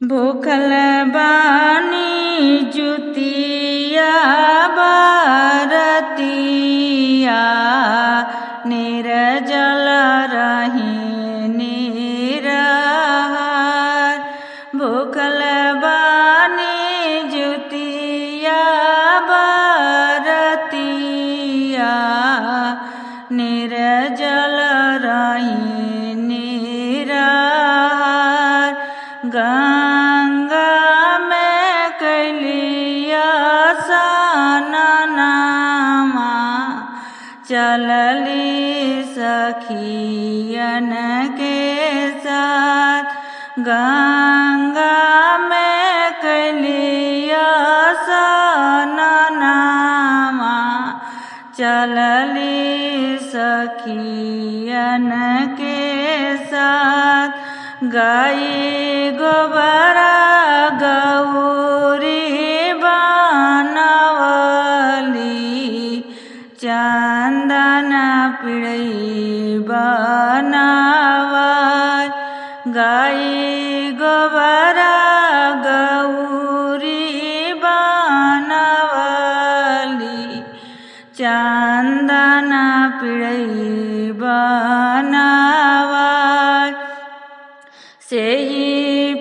भूखल बानी जुतिया बारतिया निर्जल रही निराहार। भूखल बानी जुतिया बारतिया निर्जल रही निराहार। गंगा में कैलिया स्नानमा चलली सखियन के साथ। गंगा में कैलिया स्नानमा चलली सखियन के साथ। गाई गोबरा गौरी बनवली चंदन पिड़ई बनवाय। गाई गोबरा गौरी बनवली चंदन पिड़ई बनवाय। से ही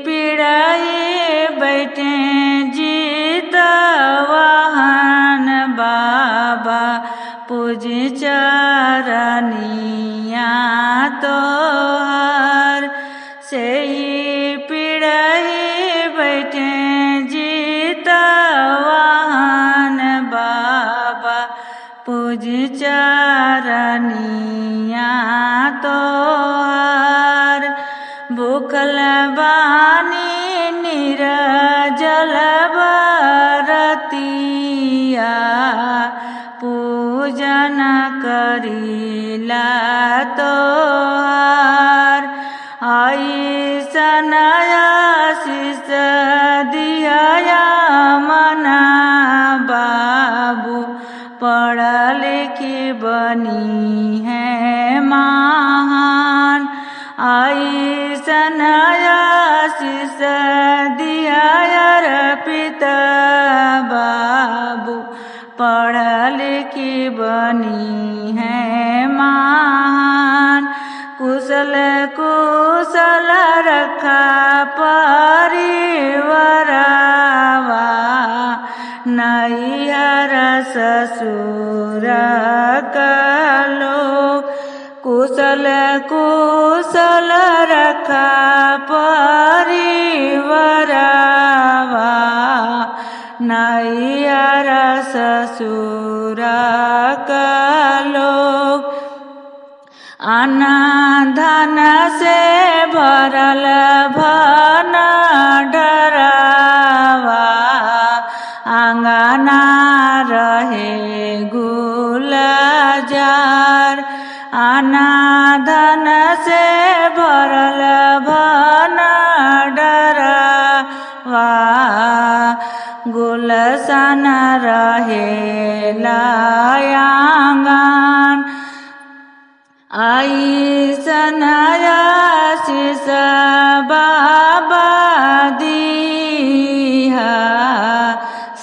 पिड़ई बैठे जीतवाहन बाबा पूज चरनिया तोहार। से ही पिड़ई बैठे जीतवाहन बाबा पूज चरनिया तोहार। भूखल बानी निर्जल बरतिया पूजन करिला तोहार। ऐसन आशीष दिया मना बाबू पढ़ लिखी बनी है महान। ऐसन आशीष दिया पिता बाबू पढ़ लिखी बनी है महान। कुशल कुशल रखा परिवारवा नैहर ससुर का लोग। कुशल कुशल रखा परिवारवा नैहर ससुर का लोग। अन्न धन से भरल भंडारवा आंगना रहे गुलजार। अन्न धन से भरल भंडारवा गुलशन रहे आंगन। ऐसन आशीष बाबा दीहा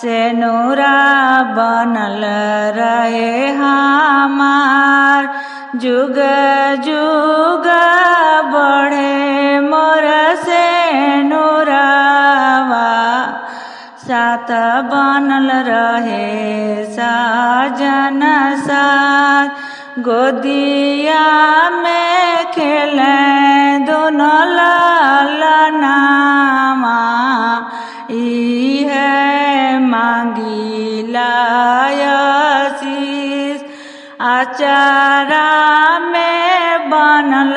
से नूरा बनल रहे हमार। जुग जुग बढ़े मोर से नूरावा साथ बनल रहे साजन साथ। गोदिया में खेले दोनों लालनामा इहे मांगिला आशीष। आचारा में बनल